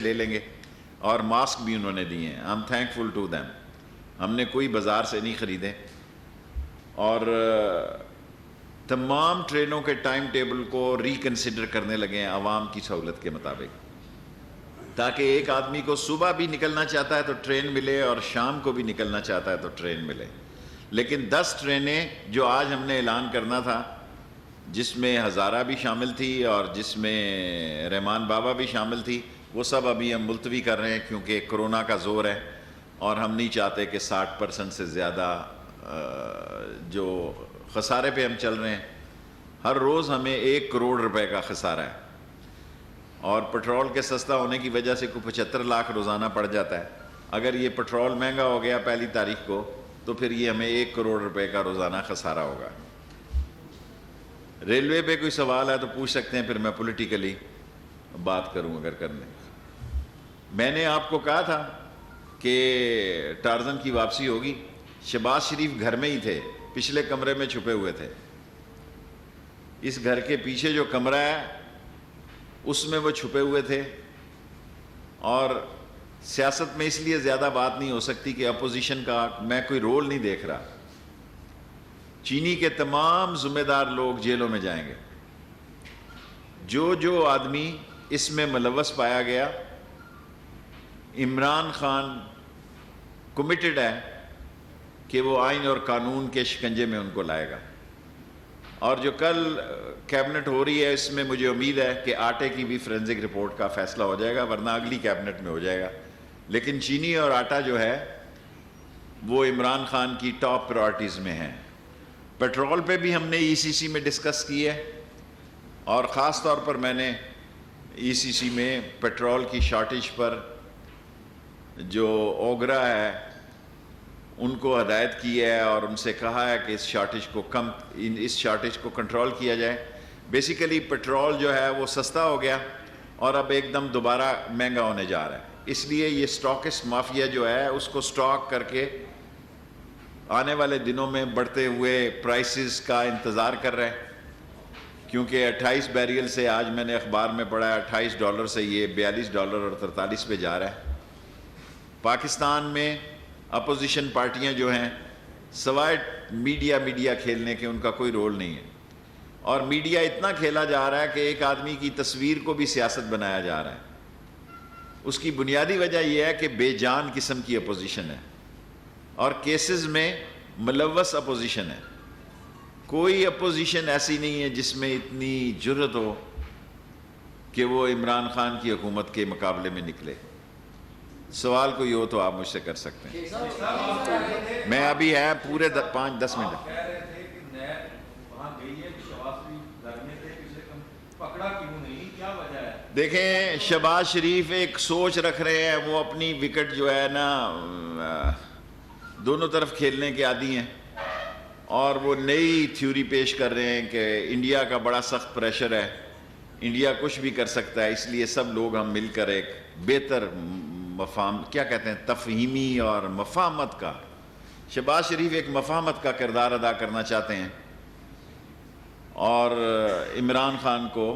لے لیں گے، اور ماسک بھی انہوں نے دیے ہیں. I'm thankful to them. ہم نے کوئی بازار سے نہیں خریدے، اور تمام ٹرینوں کے ٹائم ٹیبل کو ریکنسیڈر کرنے لگے ہیں عوام کی سہولت کے مطابق، تاکہ ایک آدمی کو صبح بھی نکلنا چاہتا ہے تو ٹرین ملے اور شام کو بھی نکلنا چاہتا ہے تو ٹرین ملے. لیکن 10 ٹرینیں جو آج ہم نے اعلان کرنا تھا، جس میں ہزارہ بھی شامل تھی اور جس میں رحمان بابا بھی شامل تھی، وہ سب ابھی ہم ملتوی کر رہے ہیں، کیونکہ کرونا کا زور ہے اور ہم نہیں چاہتے کہ 60% سے زیادہ جو خسارے پہ ہم چل رہے ہیں. ہر روز ہمیں 1 کروڑ روپے کا خسارہ ہے، اور پٹرول کے سستا ہونے کی وجہ سے کوئی 75 لاکھ روزانہ پڑ جاتا ہے. اگر یہ پٹرول مہنگا ہو گیا 1 تاریخ کو تو پھر یہ ہمیں 1 کروڑ روپے کا روزانہ خسارہ ہوگا. ریلوے پہ کوئی سوال ہے تو پوچھ سکتے ہیں، پھر میں پولیٹیکلی بات کروں اگر کرنے. میں نے آپ کو کہا تھا کہ ٹارزن کی واپسی ہوگی. شہباز شریف گھر میں ہی تھے، پچھلے کمرے میں چھپے ہوئے تھے. اس گھر کے پیچھے جو کمرہ ہے اس میں وہ چھپے ہوئے تھے، اور سیاست میں اس لیے زیادہ بات نہیں ہو سکتی کہ اپوزیشن کا میں کوئی رول نہیں دیکھ رہا. چینی کے تمام ذمہ دار لوگ جیلوں میں جائیں گے. جو آدمی اس میں ملوث پایا گیا، عمران خان کمیٹڈ ہے کہ وہ آئین اور قانون کے شکنجے میں ان کو لائے گا. اور جو کل کیبنٹ ہو رہی ہے، اس میں مجھے امید ہے کہ آٹے کی بھی فورینزک رپورٹ کا فیصلہ ہو جائے گا، ورنہ اگلی کیبنٹ میں ہو جائے گا. لیکن چینی اور آٹا جو ہے وہ عمران خان کی ٹاپ پرائرٹیز میں ہیں. پیٹرول پہ بھی ہم نے ECC میں ڈسکس کی ہے، اور خاص طور پر میں نے ECC میں پیٹرول کی شارٹیج پر جو اوگرا ہے ان کو ہدایت کی ہے، اور ان سے کہا ہے کہ اس شارٹیج کو کنٹرول کیا جائے. بیسیکلی پیٹرول جو ہے وہ سستا ہو گیا اور اب ایک دم دوبارہ مہنگا ہونے جا رہا ہے. اس لیے یہ سٹاکسٹ مافیا جو ہے اس کو سٹاک کر کے آنے والے دنوں میں بڑھتے ہوئے پرائسز کا انتظار کر رہے ہیں. کیونکہ 28 بیریل سے آج میں نے اخبار میں پڑھا ہے $28 سے یہ $42 اور 43 پہ جا رہا ہے. پاکستان میں اپوزیشن پارٹیاں جو ہیں سوائے میڈیا کھیلنے کے ان کا کوئی رول نہیں ہے، اور میڈیا اتنا کھیلا جا رہا ہے کہ ایک آدمی کی تصویر کو بھی سیاست بنایا جا رہا ہے. اس کی بنیادی وجہ یہ ہے کہ بے جان قسم کی اپوزیشن ہے، اور کیسز میں ملوث اپوزیشن ہے. کوئی اپوزیشن ایسی نہیں ہے جس میں اتنی جرت ہو کہ وہ عمران خان کی حکومت کے مقابلے میں نکلے. سوال کوئی ہو تو آپ مجھ سے کر سکتے ہیں. میں ابھی ہے پورے 5-10 منٹ. دیکھیں شہباز شریف ایک سوچ رکھ رہے ہیں، وہ اپنی وکٹ جو ہے نا دونوں طرف کھیلنے کے عادی ہیں، اور وہ نئی تھیوری پیش کر رہے ہیں کہ انڈیا کا بڑا سخت پریشر ہے، انڈیا کچھ بھی کر سکتا ہے، اس لیے سب لوگ ہم مل کر ایک بہتر تفہیمی اور مفاہمت کا. شہباز شریف ایک مفاہمت کا کردار ادا کرنا چاہتے ہیں، اور عمران خان کو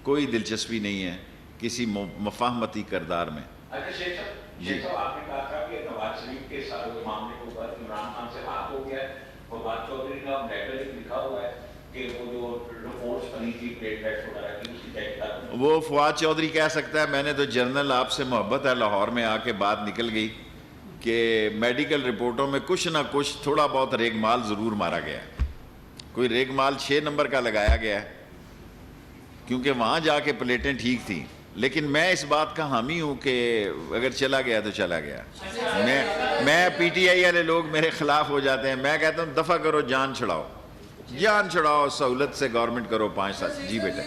کوئی دلچسپی نہیں ہے کسی مفاہمتی کردار میں. جی آپ نے کہا تھا کہ نواز شریف کے سارے معاملے کے اوپر عمران خان سے بات ہو گیا ہے. فواد چودھری کا لیٹر لکھا ہوا ہے کہ وہ جو رپورٹس بنی تھی پلیٹلیٹس وغیرہ کی اس کی تحقیقات. وہ فواد چودھری کہہ سکتا ہے. میں نے تو جنرل آپ سے محبت ہے، لاہور میں آ کے بات نکل گئی کہ میڈیکل رپورٹوں میں کچھ نہ کچھ تھوڑا بہت ریگ مال ضرور مارا گیا ہے. کوئی ریگ مال 6 نمبر کا لگایا گیا ہے کیونکہ وہاں جا کے پلیٹیں ٹھیک تھیں. لیکن میں اس بات کا حامی ہوں کہ اگر چلا گیا تو چلا گیا. میں PTI والے لوگ میرے خلاف ہو جاتے ہیں. میں کہتا ہوں دفع کرو، جان چھڑاؤ، جان چھڑاؤ، سہولت سے گورنمنٹ کرو 5 سال. جی بیٹا.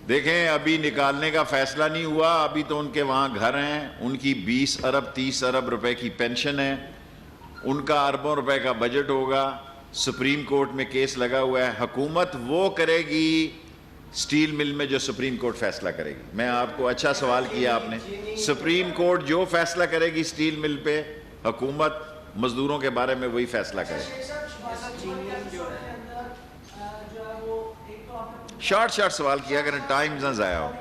دیکھیں ابھی نکالنے کا فیصلہ نہیں ہوا، ابھی تو ان کے وہاں گھر ہیں، ان کی 20 ارب 30 ارب روپے کی پینشن ہے، ان کا اربوں روپے کا بجٹ ہوگا. سپریم کورٹ میں کیس لگا ہوا ہے. حکومت وہ کرے گی سٹیل مل میں جو سپریم کورٹ فیصلہ کرے گی. میں آپ کو اچھا سوال کیا آپ نے. سپریم کورٹ جو فیصلہ کرے گی سٹیل مل پہ، حکومت مزدوروں کے بارے میں وہی فیصلہ کرے گی. شارٹ شارٹ سوال کیا کریں، ٹائم نہ ضائع ہو.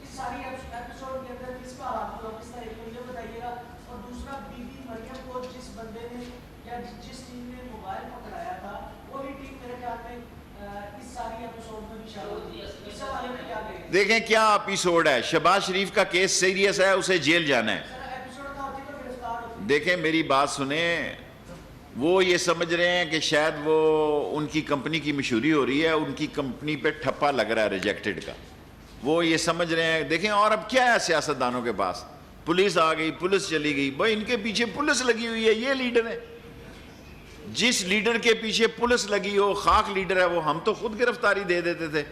اس ساری ایپیسوڈ کے اندر کس کا ہاتھ ہوگا، کس طرح کو یہ بتائیے گا. اور دوسرا بی بی مریم کو جس بندے نے یا جس ٹیم نے موبائل پکڑایا تھا وہی ٹیم میرے خیال میں اس ساری ایپیسوڈ میں بھی شامل ہوتی ہے. اس حوالے میں کیا کہیں گے؟ دیکھیں کیا ایپیسوڈ ہے، شہباز شریف کا کیس سیریس ہے، اسے جیل جانا ہے. سر ایپیسوڈ کا ہوتی ہے تو گرفتار ہوتی ہے. دیکھیں میری بات سنیں، وہ یہ سمجھ رہے ہیں کہ شاید وہ ان کی کمپنی کی مشہوری ہو رہی ہے، ان کی کمپنی پہ ٹھپا لگ رہا ہے ریجیکٹڈ کا، وہ یہ سمجھ رہے ہیں. دیکھیں اور اب کیا ہے سیاستدانوں کے پاس، پولیس آ گئی، پولیس چلی گئی، بھائی ان کے پیچھے پولیس لگی ہوئی ہے، یہ لیڈر ہے. جس لیڈر کے پیچھے پولیس لگی ہو، خاک لیڈر ہے وہ. ہم تو خود گرفتاری دے دیتے تھے.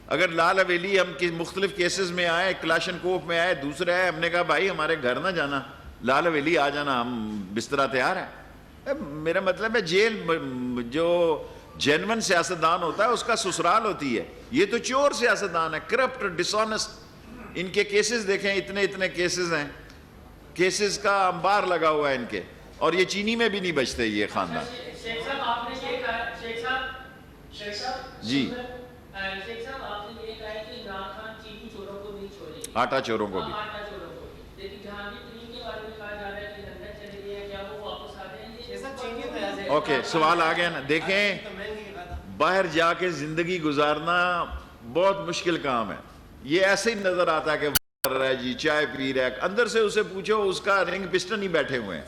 اگر لال حویلی ہم مختلف کیسز میں آئے، کلاشن کوف میں آئے، دوسرے آئے، ہم نے کہا بھائی ہمارے گھر نہ جانا، لال حویلی آ جانا، ہم بسترا تیار ہیں. میرا مطلب ہے جیل جو جینون سیاستدان ہوتا ہے اس کا سسرال ہوتی ہے. یہ تو چور سیاستدان ہے، کرپٹ، ڈسونسٹ. ان کے کیسز دیکھیں، اتنے اتنے کیسز ہیں، کیسز کا انبار لگا ہوا ہے ان کے، اور یہ چینی میں بھی نہیں بچتے یہ خاندان. شیخ صاحب آپ نے یہ کہا، شیخ صاحب جی شیخ صاحب آپ نے یہ کہا کہ عمران خان چینی چوروں کو نہیں چھوڑے گی، آٹا چوروں کو بھی. آٹا چوروں کو. لیکن جہانگیر ترین کے بارے میں کہا جا رہا ہے کہ لندن چلے گئے ہیں، کیا وہ واپس آ جائیں گے؟ اوکے سوال آ گیا نا. دیکھیں باہر جا کے زندگی گزارنا بہت مشکل کام ہے. یہ ایسے ہی نظر آتا ہے کہ کر رہا ہے جی، چائے پی رہا ہے، اندر سے اسے پوچھو اس کا رنگ پسٹن ہی بیٹھے ہوئے ہیں،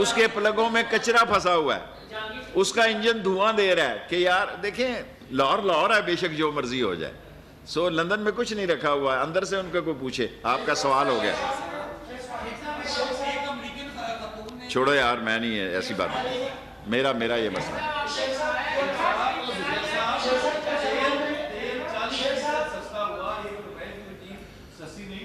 اس کے پلگوں میں کچرا پھنسا ہوا ہے، اس کا انجن دھواں دے رہا ہے. کہ یار دیکھیں لاہور لاہور ہے، بے شک جو مرضی ہو جائے. سو لندن میں کچھ نہیں رکھا ہوا ہے، اندر سے ان کا کوئی پوچھے. آپ کا سوال ہو گیا. چھوڑو یار، میں نہیں ہے ایسی بات، میرا یہ مسئلہ.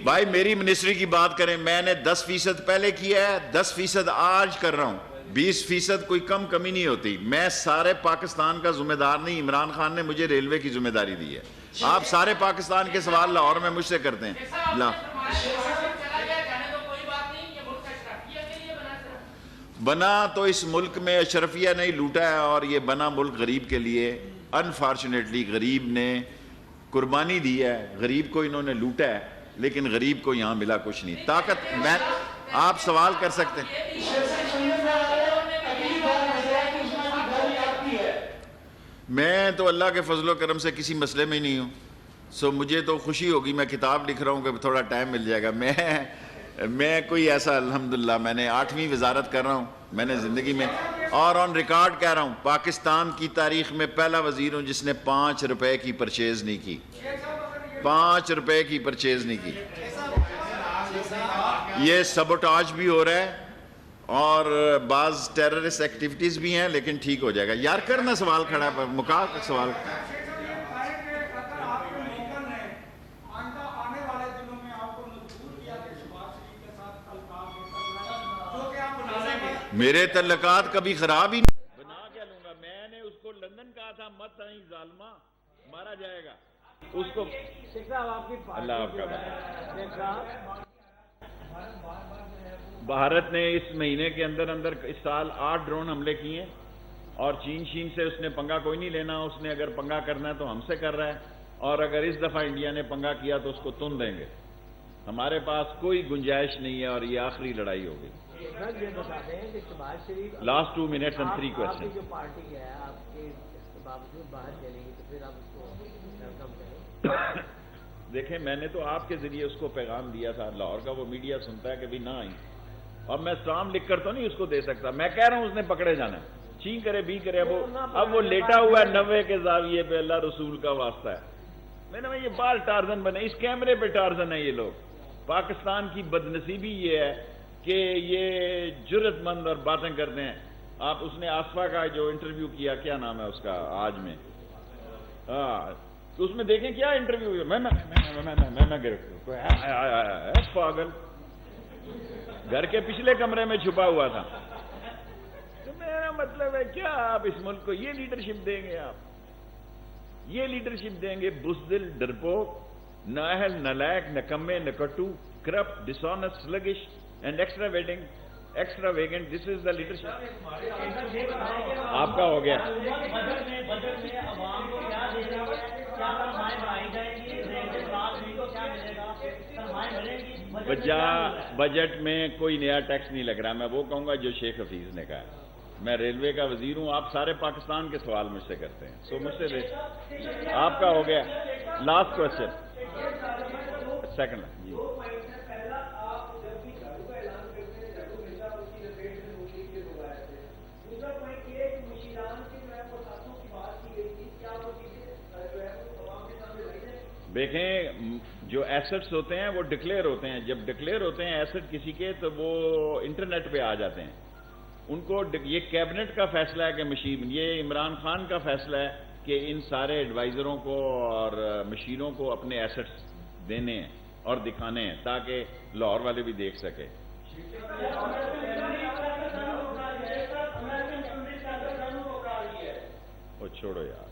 بھائی میری منسٹری کی بات کریں، میں نے 10% پہلے کیا ہے، 10% آج کر رہا ہوں، 20% کوئی کمی نہیں ہوتی. میں سارے پاکستان کا ذمہ دار نہیں، عمران خان نے مجھے ریلوے کی ذمہ داری دی ہے. آپ سارے پاکستان کے سوال لاہور میں مجھ سے کرتے ہیں. بنا تو اس ملک میں اشرفیہ نہیں لوٹا ہے، اور یہ بنا ملک غریب کے لیے. انفارچونیٹلی غریب نے قربانی دی ہے، غریب کو انہوں نے لوٹا ہے، لیکن غریب کو یہاں ملا کچھ نہیں. طاقت میں آپ سوال کر سکتے ہیں. میں تو اللہ کے فضل و کرم سے کسی مسئلے میں ہی نہیں ہوں. سو مجھے تو خوشی ہوگی، میں کتاب لکھ رہا ہوں کہ تھوڑا ٹائم مل جائے گا. میں کوئی ایسا الحمدللہ میں نے 8ویں وزارت کر رہا ہوں میں نے زندگی میں، اور آن ریکارڈ کہہ رہا ہوں پاکستان کی تاریخ میں پہلا وزیر ہوں جس نے 5 روپے کی پرچیز نہیں کی. 5 روپے کی پرچیز نہیں کی. یہ سبوٹاج بھی ہو رہا ہے اور بعض ٹیررسٹ ایکٹیویٹیز بھی ہیں، لیکن ٹھیک ہو جائے گا. یار کرنا سوال کھڑا ہے، مکا سوال. میرے تعلقات کبھی خراب ہی نہیں. بنا کیا لوں گا میں نے اس کو لندن کہا تھا مت آئیں ظالمہ، مارا جائے گا اس کو. اللہ آپ کا بھارت نے اس مہینے کے اندر اس سال 8 ڈرون حملے کیے ہیں، اور چین سے اس نے پنگا کوئی نہیں لینا. اس نے اگر پنگا کرنا ہے تو ہم سے کر رہا ہے، اور اگر اس دفعہ انڈیا نے پنگا کیا تو اس کو تن دیں گے. ہمارے پاس کوئی گنجائش نہیں ہے، اور یہ آخری لڑائی ہوگی. یہ بتاتے ہیں کہ شہباز شریف لاسٹ 2 منٹس اینڈ 3 آپ کی کوسچن. جو پارٹی ہے آپ کے باوجود باہر چلے گی تو پھر آپ اس کو ویلکم کریں. دیکھیں میں نے تو آپ کے ذریعے اس کو پیغام دیا تھا، لاہور کا وہ میڈیا سنتا ہے کہ بھی نہ آئی، اور میں اسلام لکھ کر تو نہیں اس کو دے سکتا. میں کہہ رہا ہوں اس نے پکڑے جانا ہے، چین کرے بھی کرے. اب وہ لیٹا ہوا ہے 90 کے زاویے پہ، اللہ رسول کا واسطہ ہے. میں نے یہ بال ٹارزن بنے، اس کیمرے پہ ٹارزن ہے یہ لوگ. پاکستان کی بدنصیبی یہ ہے کہ یہ جرت مند اور باتیں کرتے ہیں. آپ اس نے آصفہ کا جو انٹرویو کیا، کیا نام ہے اس کا آج میں، تو اس میں دیکھیں کیا انٹرویو. میں پاگل گھر کے پچھلے کمرے میں چھپا ہوا تھا. تو میرا مطلب ہے کیا آپ اس ملک کو یہ لیڈرشپ دیں گے؟ آپ یہ لیڈرشپ دیں گے؟ بزدل، ڈرپوک، نااہل، نالائق، نکمے، نکٹو، corrupt, dishonest, sluggish and extravagant. Extravagant. This is the leadership. آپ کا ہو گیا. بجٹ میں عوام کو کیا دینا ہے, کیا تنخواہیں بڑھائی جائیں گی, ریلوے رات بھی کو کیا ملے گا, تنخواہیں ملیں گی. بجٹ میں کوئی نیا ٹیکس نہیں لگ رہا. میں وہ کہوں گا جو شیخ حفیظ نے کہا. میں ریلوے کا وزیر ہوں. آپ سارے پاکستان کے سوال مجھ سے کرتے ہیں, سو مجھ سے آپ کا ہو گیا. Last question second. جی دیکھیں, جو ایسٹس ہوتے ہیں وہ ڈکلیئر ہوتے ہیں. جب ڈکلیئر ہوتے ہیں ایسٹ کسی کے تو وہ انٹرنیٹ پہ آ جاتے ہیں. ان کو یہ کیبنٹ کا فیصلہ ہے کہ مشین, یہ عمران خان کا فیصلہ ہے کہ ان سارے ایڈوائزروں کو اور مشینوں کو اپنے ایسٹس دینے ہیں اور دکھانے ہیں تاکہ لاہور والے بھی دیکھ سکے. وہ چھوڑو یار.